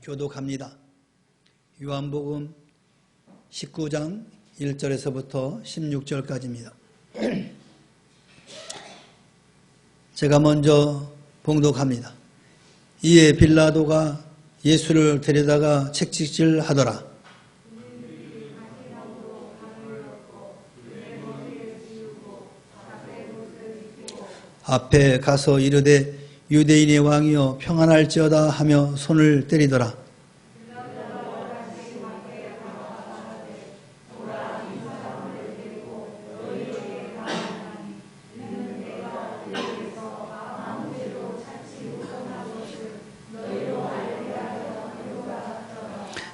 교독합니다. 요한복음 19장 1절에서부터 16절까지입니다. 제가 먼저 봉독합니다. 이에 빌라도가 예수를 데려다가 채찍질하더라. 앞에 가서 이르되 유대인의 왕이여 평안할지어다 하며 손을 때리더라.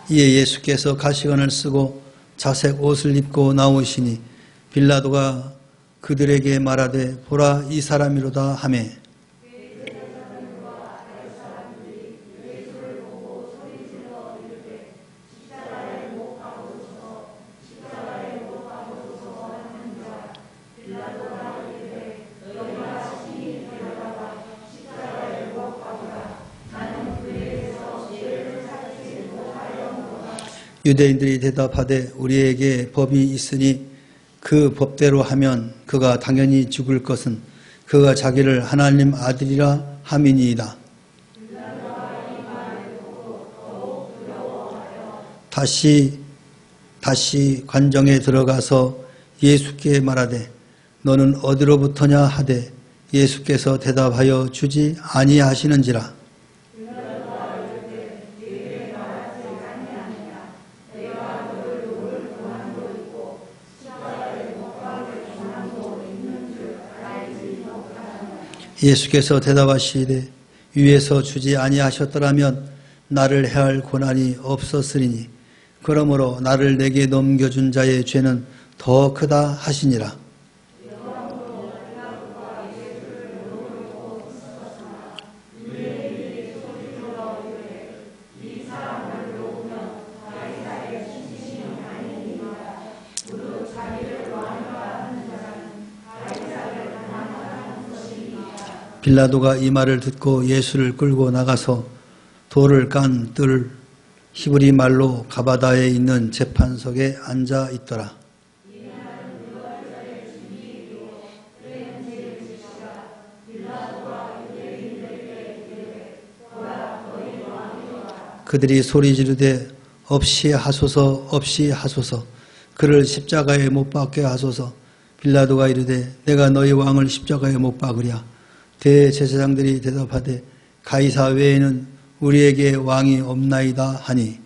이에 예수께서 가시관을 쓰고 자색 옷을 입고 나오시니 빌라도가 그들에게 말하되 보라 이 사람이로다 하매 유대인들이 대답하되 우리에게 법이 있으니 그 법대로 하면 그가 당연히 죽을 것은 그가 자기를 하나님 아들이라 함이니이다. 다시 관정에 들어가서 예수께 말하되 너는 어디로부터냐 하되 예수께서 대답하여 주지 아니하시는지라. 예수께서 대답하시되 위에서 주지 아니하셨더라면 나를 해할 고난이 없었으리니 그러므로 나를 내게 넘겨준 자의 죄는 더 크다 하시니라. 빌라도가 이 말을 듣고 예수를 끌고 나가서 돌을 깐 뜰 히브리 말로 가바다에 있는 재판석에 앉아 있더라. 그들이 소리 지르되 없이 하소서 없이 하소서 그를 십자가에 못 박게 하소서. 빌라도가 이르되 내가 너희 왕을 십자가에 못 박으랴. 대제사장들이 대답하되 가이사 외에는 우리에게 왕이 없나이다 하니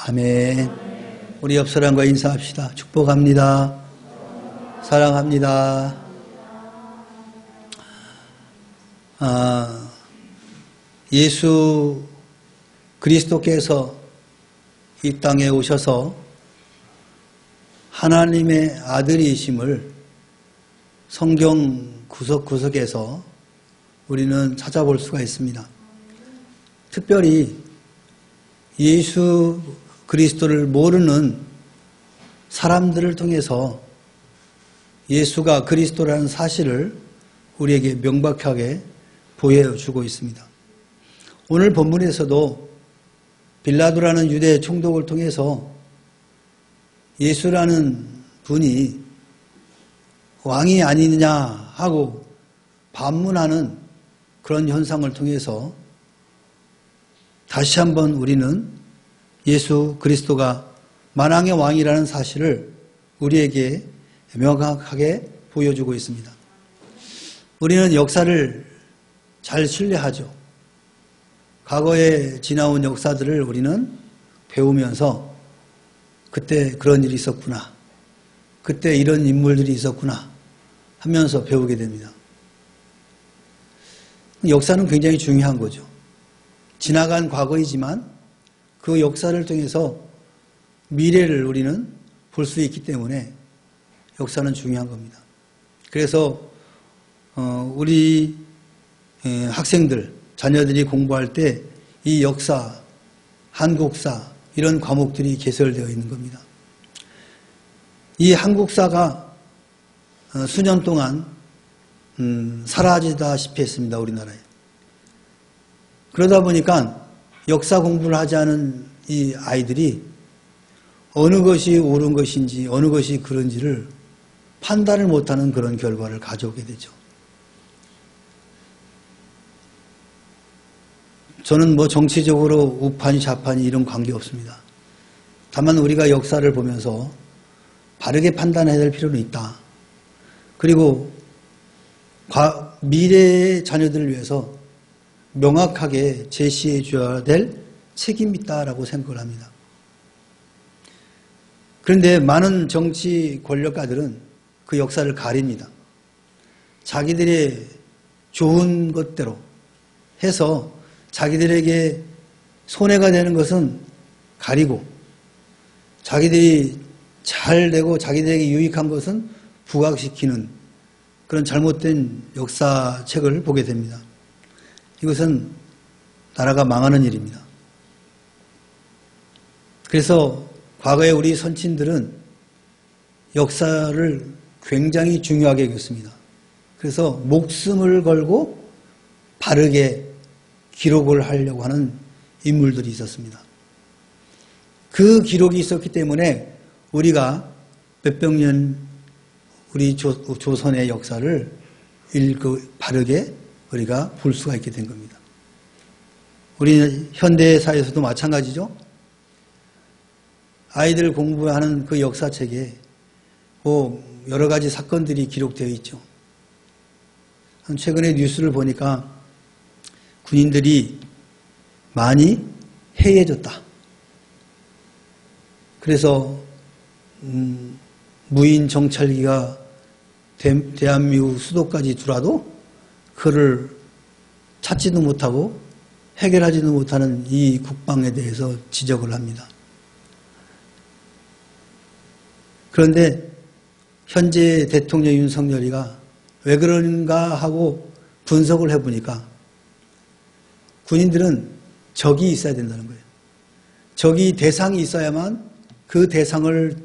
아멘. 우리 옆 사람과 인사합시다. 축복합니다. 사랑합니다. 예수 그리스도께서 이 땅에 오셔서 하나님의 아들이심을 성경 구석구석에서 우리는 찾아볼 수가 있습니다. 특별히 예수 그리스도를 모르는 사람들을 통해서 예수가 그리스도라는 사실을 우리에게 명백하게 보여주고 있습니다. 오늘 본문에서도 빌라도라는 유대 총독을 통해서 예수라는 분이 왕이 아니냐 하고 반문하는 그런 현상을 통해서 다시 한번 우리는 예수 그리스도가 만왕의 왕이라는 사실을 우리에게 명확하게 보여주고 있습니다. 우리는 역사를 잘 신뢰하죠. 과거에 지나온 역사들을 우리는 배우면서 그때 그런 일이 있었구나. 그때 이런 인물들이 있었구나 하면서 배우게 됩니다. 역사는 굉장히 중요한 거죠. 지나간 과거이지만 그 역사를 통해서 미래를 우리는 볼 수 있기 때문에 역사는 중요한 겁니다. 그래서 우리 학생들, 자녀들이 공부할 때 이 역사, 한국사 이런 과목들이 개설되어 있는 겁니다. 이 한국사가 수년 동안 사라지다시피 했습니다. 우리나라에. 그러다 보니까 역사 공부를 하지 않은 이 아이들이 어느 것이 옳은 것인지 어느 것이 그런지를 판단을 못하는 그런 결과를 가져오게 되죠. 저는 뭐 정치적으로 우판이 좌판이 이런 관계 없습니다. 다만 우리가 역사를 보면서 바르게 판단해야 될 필요는 있다. 그리고 미래의 자녀들을 위해서 명확하게 제시해 줘야 될 책임이 있다라고 생각을 합니다. 그런데 많은 정치 권력가들은 그 역사를 가립니다. 자기들의 좋은 것대로 해서 자기들에게 손해가 되는 것은 가리고 자기들이 잘 되고 자기들에게 유익한 것은 부각시키는 그런 잘못된 역사책을 보게 됩니다. 이것은 나라가 망하는 일입니다. 그래서 과거에 우리 선친들은 역사를 굉장히 중요하게 여겼습니다. 그래서 목숨을 걸고 바르게 기록을 하려고 하는 인물들이 있었습니다. 그 기록이 있었기 때문에 우리가 몇백 년 우리 조선의 역사를 바르게 우리가 볼 수가 있게 된 겁니다. 우리 현대사에서도 마찬가지죠. 아이들 공부하는 그 역사책에 여러 가지 사건들이 기록되어 있죠. 최근에 뉴스를 보니까 군인들이 많이 해이해졌다. 그래서 무인 정찰기가 대한민국 수도까지 들어와도 그를 찾지도 못하고 해결하지도 못하는 이 국방에 대해서 지적을 합니다. 그런데 현재 대통령 윤석열이가 왜 그런가 하고 분석을 해보니까 군인들은 적이 있어야 된다는 거예요. 적이 대상이 있어야만 그 대상을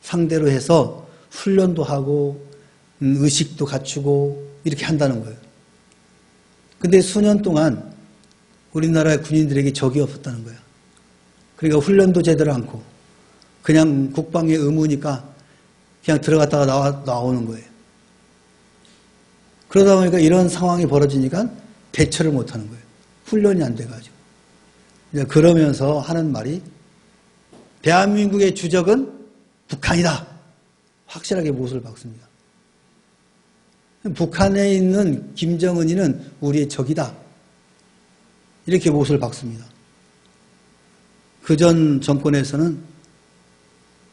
상대로 해서 훈련도 하고 의식도 갖추고 이렇게 한다는 거예요. 근데 수년 동안 우리나라 군인들에게 적이 없었다는 거예요. 그러니까 훈련도 제대로 않고 그냥 국방의 의무니까 그냥 들어갔다가 나오는 거예요. 그러다 보니까 이런 상황이 벌어지니까 대처를 못하는 거예요. 훈련이 안 돼가지고. 그러면서 하는 말이 대한민국의 주적은 북한이다. 확실하게 못을 박습니다. 북한에 있는 김정은이는 우리의 적이다. 이렇게 못을 박습니다. 그전 정권에서는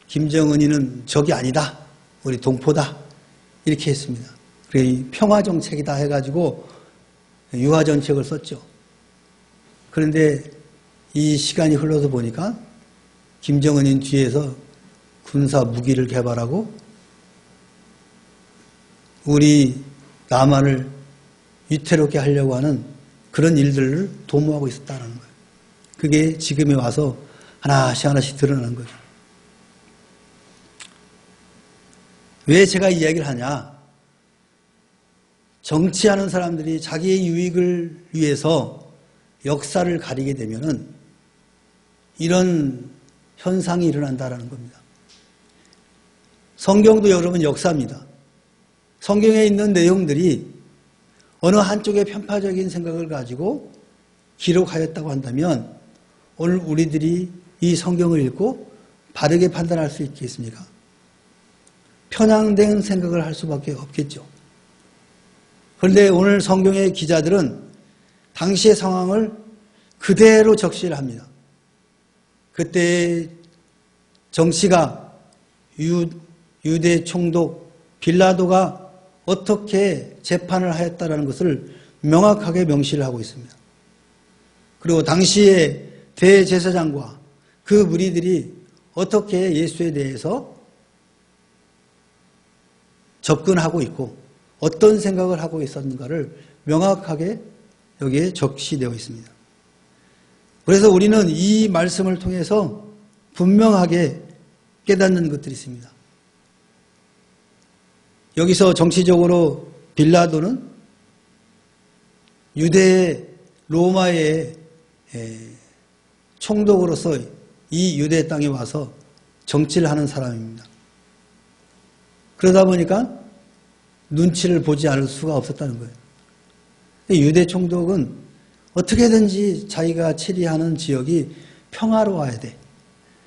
김정은이는 적이 아니다. 우리 동포다. 이렇게 했습니다. 그래 평화정책이다 해가지고 유화정책을 썼죠. 그런데 이 시간이 흘러서 보니까 김정은인 뒤에서 군사 무기를 개발하고 우리 남한을 위태롭게 하려고 하는 그런 일들을 도모하고 있었다는 거예요. 그게 지금에 와서 하나씩 드러나는 거죠. 왜 제가 이 이야기를 하냐? 정치하는 사람들이 자기의 유익을 위해서 역사를 가리게 되면은 이런 현상이 일어난다는 겁니다. 성경도 여러분 역사입니다. 성경에 있는 내용들이 어느 한쪽의 편파적인 생각을 가지고 기록하였다고 한다면 오늘 우리들이 이 성경을 읽고 바르게 판단할 수 있겠습니까? 편향된 생각을 할 수밖에 없겠죠. 그런데 오늘 성경의 기자들은 당시의 상황을 그대로 적시를 합니다. 그때 정치가 유대 총독 빌라도가 어떻게 재판을 하였다는 것을 명확하게 명시를 하고 있습니다. 그리고 당시의 대제사장과 그 무리들이 어떻게 예수에 대해서 접근하고 있고 어떤 생각을 하고 있었는가를 명확하게 여기에 적시되어 있습니다. 그래서 우리는 이 말씀을 통해서 분명하게 깨닫는 것들이 있습니다. 여기서 정치적으로 빌라도는 유대 로마의 총독으로서 이 유대 땅에 와서 정치를 하는 사람입니다. 그러다 보니까 눈치를 보지 않을 수가 없었다는 거예요. 유대 총독은 어떻게든지 자기가 체리하는 지역이 평화로워야 돼.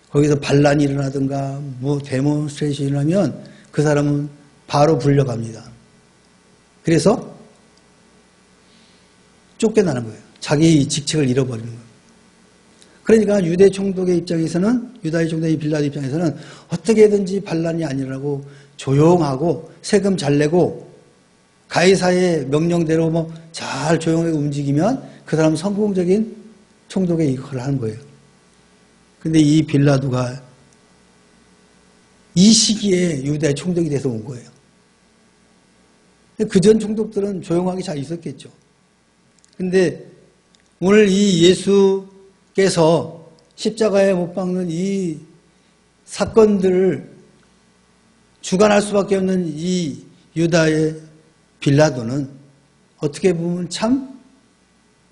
거기서 반란이 일어나든가 뭐 데몬스트레이션이 일어나면 그 사람은 바로 불려갑니다. 그래서 쫓겨나는 거예요. 자기 직책을 잃어버리는 거예요. 그러니까 유대 총독의 입장에서는, 유다의 총독의 빌라도 입장에서는 어떻게든지 반란이 안 일어나고 조용하고 세금 잘 내고 가이사의 명령대로 뭐 잘 조용하게 움직이면 그 사람은 성공적인 총독의 역할을 하는 거예요. 근데 이 빌라도가 이 시기에 유다의 총독이 돼서 온 거예요. 그전 총독들은 조용하게 잘 있었겠죠. 근데 오늘 이 예수께서 십자가에 못 박는 이 사건들을 주관할 수밖에 없는 이 유다의 빌라도는 어떻게 보면 참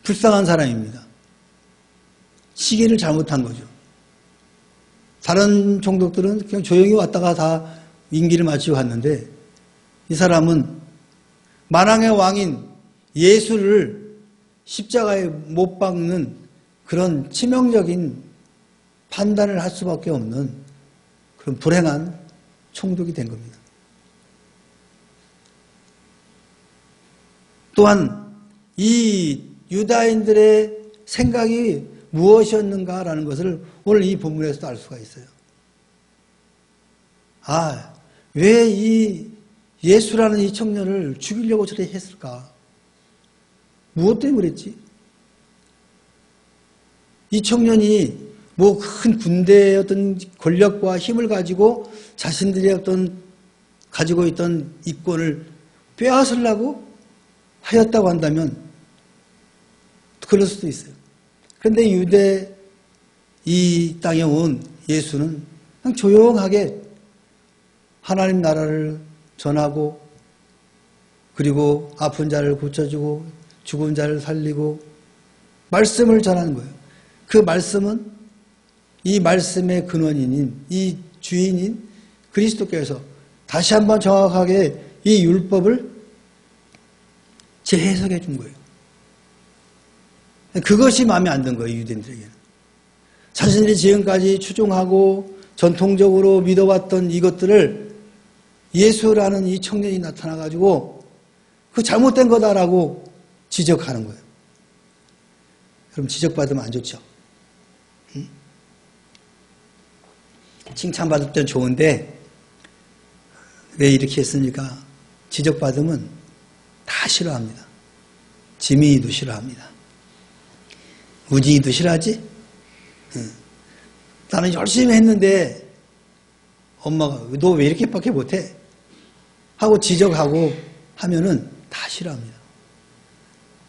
불쌍한 사람입니다. 시기를 잘못한 거죠. 다른 총독들은 그냥 조용히 왔다가 다 임기를 마치고 갔는데 이 사람은 만왕의 왕인 예수를 십자가에 못 박는 그런 치명적인 판단을 할 수밖에 없는 그런 불행한 총독이 된 겁니다. 또한 이 유다인들의 생각이 무엇이었는가라는 것을 오늘 이 본문에서도 알 수가 있어요. 아, 왜 이 예수라는 이 청년을 죽이려고 저렇게 했을까? 무엇 때문에 그랬지? 이 청년이 뭐 큰 군대의 어떤 권력과 힘을 가지고 자신들의 어떤 가지고 있던 이권을 빼앗으려고 하였다고 한다면 그럴 수도 있어요. 그런데 유대 이 땅에 온 예수는 그냥 조용하게 하나님 나라를 전하고 그리고 아픈 자를 고쳐주고 죽은 자를 살리고 말씀을 전하는 거예요. 그 말씀은 이 말씀의 근원인 이 주인인 그리스도께서 다시 한번 정확하게 이 율법을 재해석해 준 거예요. 그것이 마음에 안 든 거예요, 유대인들에게는. 자신들이 지금까지 추종하고 전통적으로 믿어왔던 이것들을 예수라는 이 청년이 나타나가지고 그 잘못된 거다라고 지적하는 거예요. 그럼 지적받으면 안 좋죠. 응? 칭찬받을 땐 좋은데 왜 이렇게 했습니까? 지적받으면 다 싫어합니다. 지민이도 싫어합니다. 우진이도 싫어하지? 응. 나는 열심히 했는데 엄마가 너 왜 이렇게밖에 못해? 하고 지적하고 하면은 다 싫어합니다.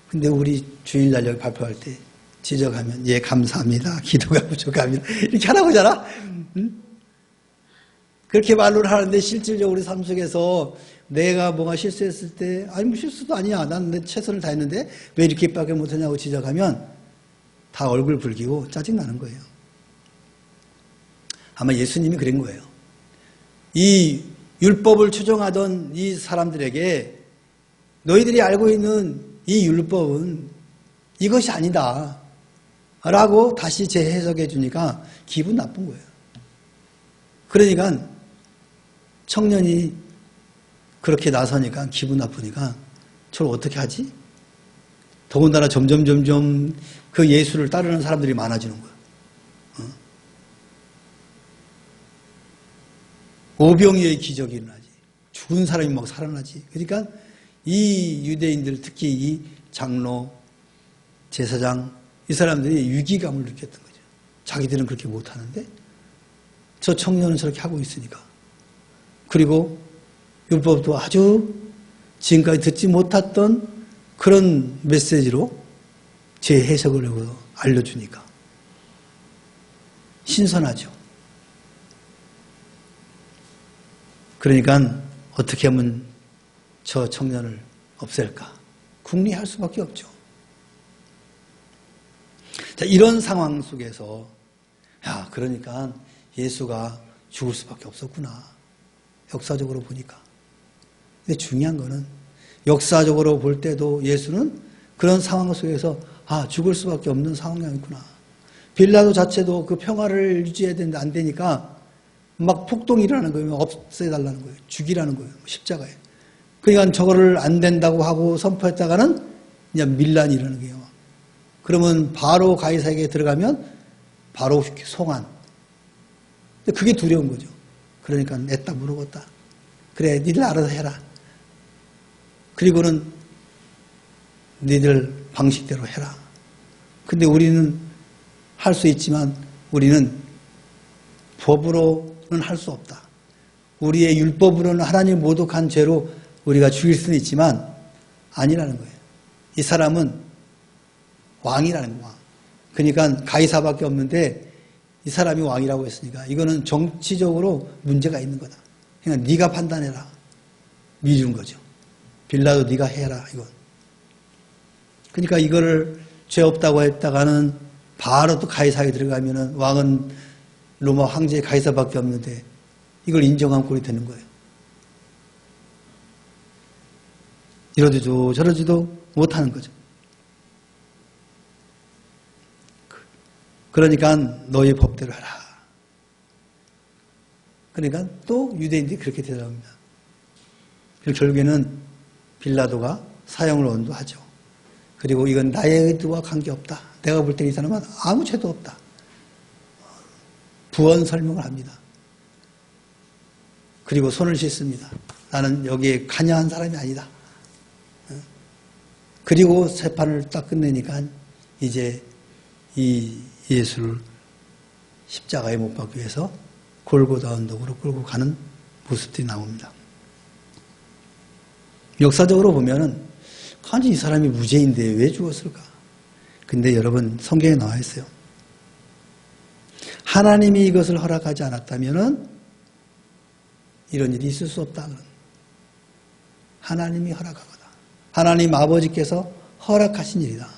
근데 우리 주일날 여기 발표할 때 지적하면 예 감사합니다. 기도가 부족합니다. 이렇게 하라고 하잖아. 응? 그렇게 말로는 하는데 실질적으로 우리 삶 속에서 내가 뭔가 실수했을 때 아니 뭐 실수도 아니야. 난 내 최선을 다했는데 왜 이렇게밖에 못하냐고 지적하면 다 얼굴 붉히고 짜증나는 거예요. 아마 예수님이 그런 거예요. 이 율법을 추종하던 이 사람들에게 너희들이 알고 있는 이 율법은 이것이 아니다 라고 다시 재해석해 주니까 기분 나쁜 거예요. 그러니까 청년이 그렇게 나서니까 기분 나쁘니까 저를 어떻게 하지? 더군다나 점점 그 예수를 따르는 사람들이 많아지는 거예요. 오병이어의 기적이 일어나지. 죽은 사람이 막 살아나지. 그러니까 이 유대인들 특히 이 장로, 제사장 이 사람들이 위기감을 느꼈던 거죠. 자기들은 그렇게 못하는데 저 청년은 저렇게 하고 있으니까. 그리고 율법도 아주 지금까지 듣지 못했던 그런 메시지로 재해석을 하고 알려주니까 신선하죠. 그러니까 어떻게 하면 저 청년을 없앨까? 궁리할 수밖에 없죠. 자, 이런 상황 속에서 그러니까 예수가 죽을 수밖에 없었구나. 역사적으로 보니까. 근데 중요한 거는 역사적으로 볼 때도 예수는 그런 상황 속에서 죽을 수밖에 없는 상황이었구나. 빌라도 자체도 그 평화를 유지해야 되는데 안 되니까 막 폭동이 일어나는 거예요. 없애달라는 거예요. 죽이라는 거예요. 십자가에. 그러니까 저거를 안 된다고 하고 선포했다가는 그냥 밀란이 일어나는 거예요. 그러면 바로 가이사에게 들어가면 바로 송환. 그게 두려운 거죠. 그러니까 냈다 물어봤다. 그래, 니들 알아서 해라. 그리고는 니들 방식대로 해라. 근데 우리는 할 수 있지만 우리는 법으로는 할 수 없다. 우리의 율법으로는 하나님 모독한 죄로 우리가 죽일 수는 있지만 아니라는 거예요. 이 사람은 왕이라는 거야. 그러니까 가이사밖에 없는데 이 사람이 왕이라고 했으니까 이거는 정치적으로 문제가 있는 거다. 그러니까 네가 판단해라. 미룬 거죠. 빌라도 네가 해라. 이건. 그러니까 이거를 죄 없다고 했다가는 바로 또 가이사에 들어가면은 왕은 로마 황제 가이사밖에 없는데 이걸 인정한 꼴이 되는 거예요. 이러지도 저러지도 못하는 거죠. 그러니까 너희 법대로 하라. 그러니까 또 유대인들이 그렇게 대답합니다. 결국에는 빌라도가 사형을 언도하죠. 그리고 이건 나의 의도와 관계없다. 내가 볼 때 이 사람은 아무 죄도 없다. 부언 설명을 합니다. 그리고 손을 씻습니다. 나는 여기에 관여한 사람이 아니다. 그리고 재판을 딱 끝내니까 이제 이 예수를 십자가에 못 박기 위해서 골고다 언덕으로 끌고 가는 모습들이 나옵니다. 역사적으로 보면은 아니 이 사람이 무죄인데 왜 죽었을까? 근데 여러분 성경에 나와 있어요. 하나님이 이것을 허락하지 않았다면은 이런 일이 있을 수 없다. 하나님이 허락하거다. 하나님 아버지께서 허락하신 일이다.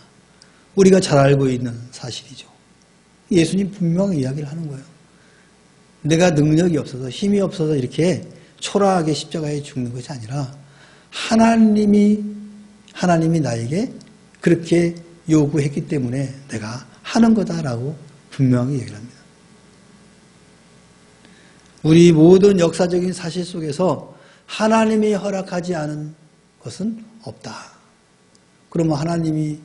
우리가 잘 알고 있는 사실이죠. 예수님 분명히 이야기를 하는 거예요. 내가 능력이 없어서 힘이 없어서 이렇게 초라하게 십자가에 죽는 것이 아니라 하나님이 나에게 그렇게 요구했기 때문에 내가 하는 거다라고 분명히 얘기를 합니다. 우리 모든 역사적인 사실 속에서 하나님이 허락하지 않은 것은 없다. 그러면 하나님이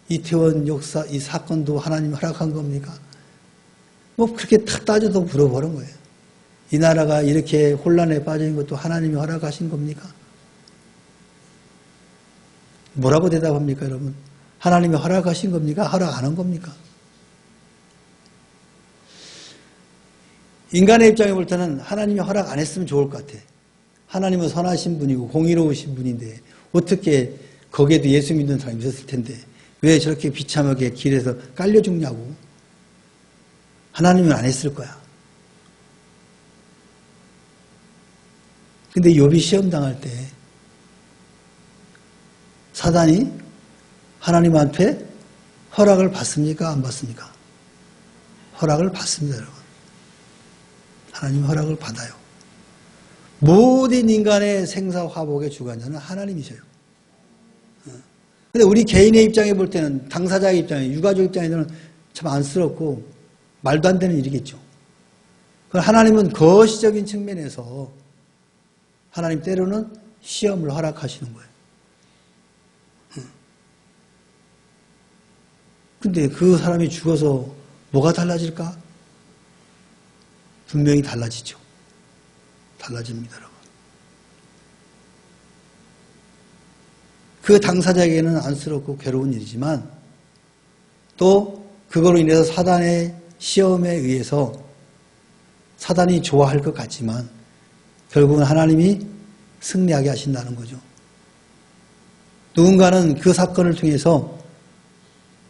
이태원 역사, 이 사건도 하나님이 허락한 겁니까? 뭐 그렇게 탁 따져도 물어보는 거예요. 이 나라가 이렇게 혼란에 빠진 것도 하나님이 허락하신 겁니까? 뭐라고 대답합니까, 여러분? 하나님이 허락하신 겁니까? 허락 안 한 겁니까? 인간의 입장에 볼 때는 하나님이 허락 안 했으면 좋을 것 같아. 하나님은 선하신 분이고 공의로우신 분인데 어떻게 거기에도 예수 믿는 사람이 있었을 텐데 왜 저렇게 비참하게 길에서 깔려 죽냐고. 하나님은 안 했을 거야. 근데 욥이 시험 당할 때 사단이 하나님한테 허락을 받습니까? 안 받습니까? 허락을 받습니다, 여러분. 하나님 허락을 받아요. 모든 인간의 생사화복의 주관자는 하나님이셔요. 근데 우리 개인의 입장에 볼 때는 당사자의 입장에, 유가족 입장에서는 참 안쓰럽고 말도 안 되는 일이겠죠. 하나님은 거시적인 측면에서 하나님 때로는 시험을 허락하시는 거예요. 근데 그 사람이 죽어서 뭐가 달라질까? 분명히 달라지죠. 달라집니다, 여러분. 그 당사자에게는 안쓰럽고 괴로운 일이지만 또 그거로 인해서 사단의 시험에 의해서 사단이 좋아할 것 같지만 결국은 하나님이 승리하게 하신다는 거죠. 누군가는 그 사건을 통해서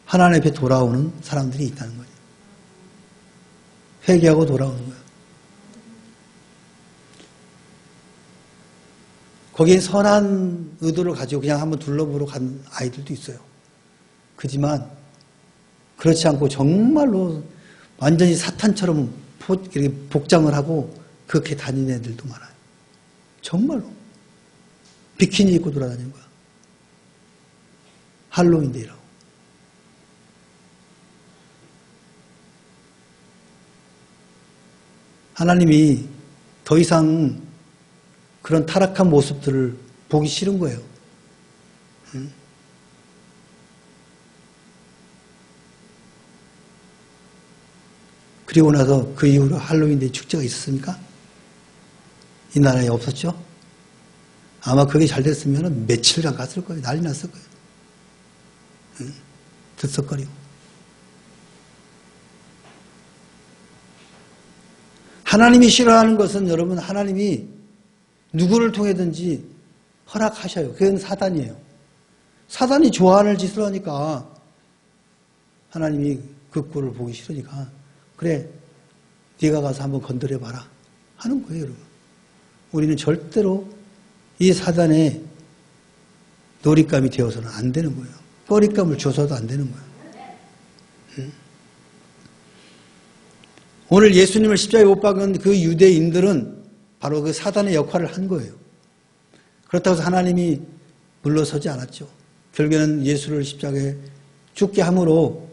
하나님 앞에 돌아오는 사람들이 있다는 거죠. 회개하고 돌아오는 거예요. 거기에 선한 의도를 가지고 그냥 한번 둘러보러 간 아이들도 있어요. 그지만 그렇지 않고 정말로 완전히 사탄처럼 이렇게 복장을 하고 그렇게 다니는 애들도 많아요. 정말로. 비키니 입고 돌아다니는 거야. 할로윈데이라고. 하나님이 더 이상 그런 타락한 모습들을 보기 싫은 거예요. 응? 그리고 나서 그 이후로 할로윈데이 축제가 있었습니까? 이 나라에 없었죠? 아마 그게 잘 됐으면 며칠간 갔을 거예요. 난리 났을 거예요. 응? 들썩거리고. 하나님이 싫어하는 것은 여러분, 하나님이 누구를 통해든지 허락하셔요. 그건 사단이에요. 사단이 좋아하는 짓을 하니까 하나님이 그 꼴을 보기 싫으니까 그래, 네가 가서 한번 건드려봐라 하는 거예요. 여러분. 우리는 절대로 이 사단의 놀잇감이 되어서는 안 되는 거예요. 꺼릿감을 줘서도 안 되는 거예요. 응? 오늘 예수님을 십자가에 못 박은 그 유대인들은 바로 그 사단의 역할을 한 거예요. 그렇다고 해서 하나님이 물러서지 않았죠. 결국에는 예수를 십자가에 죽게 함으로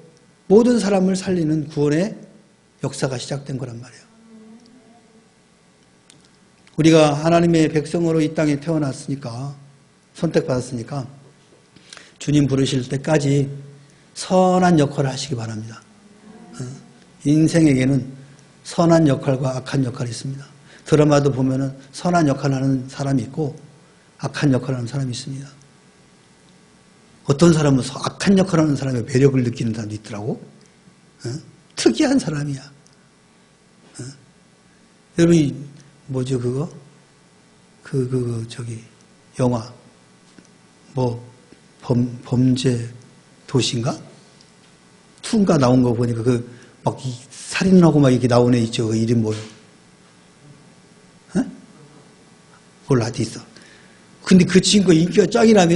모든 사람을 살리는 구원의 역사가 시작된 거란 말이에요. 우리가 하나님의 백성으로 이 땅에 태어났으니까, 선택받았으니까 주님 부르실 때까지 선한 역할을 하시기 바랍니다. 인생에게는 선한 역할과 악한 역할이 있습니다. 드라마도 보면은 선한 역할을 하는 사람이 있고 악한 역할을 하는 사람이 있습니다. 어떤 사람은 악한 역할을 하는 사람의 매력을 느끼는 사람도 있더라고. 특이한 사람이야. 여러분이 뭐죠 그거? 저기 영화 뭐 범죄 도시인가? 투인가 나온 거 보니까 그 막 살인하고 막 이렇게 나온 애 있죠. 그 이름 뭐요? 몰라, 어디 있어. 근데 그 친구가 인기가 짱이라며.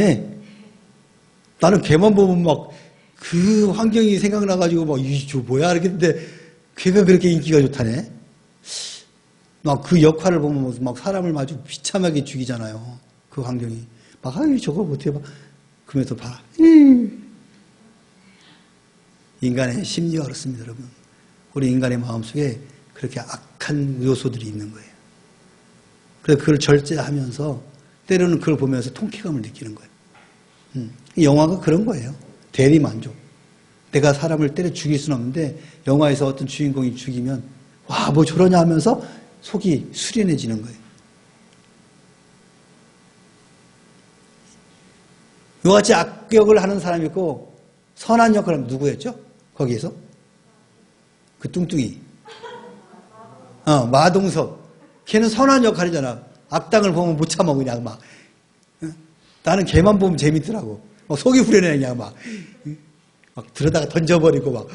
나는 걔만 보면 막 그 환경이 생각나가지고 막 저 뭐야 이랬는데 걔가 그렇게 인기가 좋다네. 막 그 역할을 보면 막 사람을 아주 비참하게 죽이잖아요. 그 환경이. 막 아유 저거 어떻게 봐. 그러면서 봐. 인간의 심리가 그렇습니다, 여러분. 우리 인간의 마음속에 그렇게 악한 요소들이 있는 거예요. 그래서 그걸 절제하면서 때로는 그걸 보면서 통쾌감을 느끼는 거예요. 영화가 그런 거예요. 대리만족. 내가 사람을 때려 죽일 수는 없는데 영화에서 어떤 주인공이 죽이면 와, 뭐 저러냐 하면서 속이 수련해지는 거예요. 이같이 악역을 하는 사람이 있고 선한 역할을 하면 누구였죠? 거기에서? 그 뚱뚱이. 마동석. 걔는 선한 역할이잖아. 악당을 보면 못 참아 그냥 막. 나는 걔만 보면 재밌더라고. 막 속이 후련해 그냥 막 들어다가 던져버리고 막.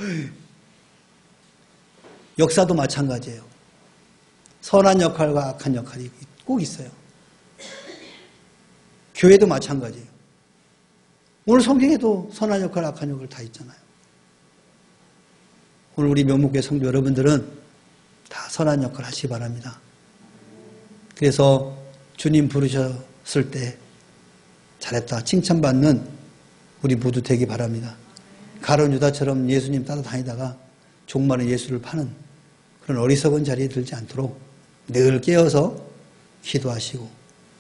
역사도 마찬가지예요. 선한 역할과 악한 역할이 꼭 있어요. 교회도 마찬가지예요. 오늘 성경에도 선한 역할, 악한 역할 다 있잖아요. 오늘 우리 명목교회 성도 여러분들은 다 선한 역할 하시기 바랍니다. 그래서 주님 부르셨을 때 잘했다 칭찬받는 우리 모두 되기 바랍니다. 가룟 유다처럼 예수님 따라다니다가 종말은 예수를 파는 그런 어리석은 자리에 들지 않도록 늘 깨어서 기도하시고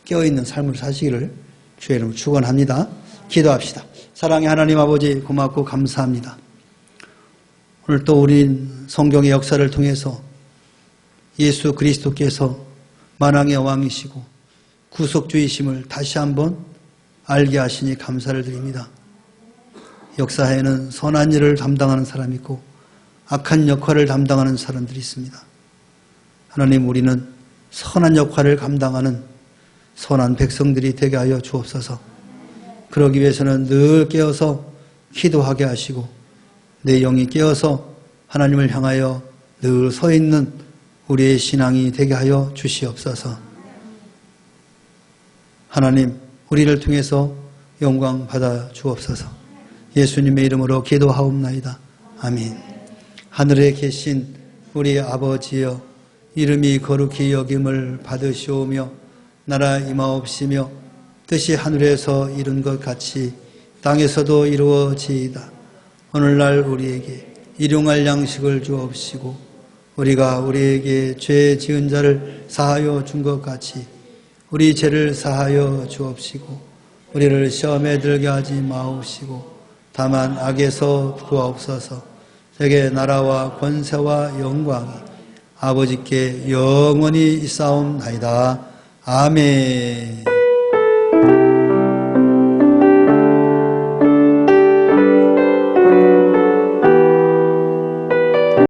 깨어있는 삶을 사시기를 주의 이름으로 축원합니다. 기도합시다. 사랑의 하나님 아버지 고맙고 감사합니다. 오늘 또 우린 성경의 역사를 통해서 예수 그리스도께서 만왕의 왕이시고 구속주이심을 다시 한번 알게 하시니 감사를 드립니다. 역사에는 선한 일을 담당하는 사람이 있고 악한 역할을 담당하는 사람들이 있습니다. 하나님, 우리는 선한 역할을 감당하는 선한 백성들이 되게 하여 주옵소서. 그러기 위해서는 늘 깨어서 기도하게 하시고 내 영이 깨어서 하나님을 향하여 늘 서 있는 우리의 신앙이 되게 하여 주시옵소서. 하나님 우리를 통해서 영광 받아 주옵소서. 예수님의 이름으로 기도하옵나이다. 아멘. 하늘에 계신 우리 아버지여, 이름이 거룩히 여김을 받으시오며 나라 임하옵시며 뜻이 하늘에서 이룬 것 같이 땅에서도 이루어지이다. 오늘날 우리에게 일용할 양식을 주옵시고 우리가 우리에게 죄 지은 자를 사하여 준 것 같이 우리 죄를 사하여 주옵시고 우리를 시험에 들게 하지 마옵시고 다만 악에서 구하옵소서. 세계 나라와 권세와 영광이 아버지께 영원히 있사옵나이다. 아멘.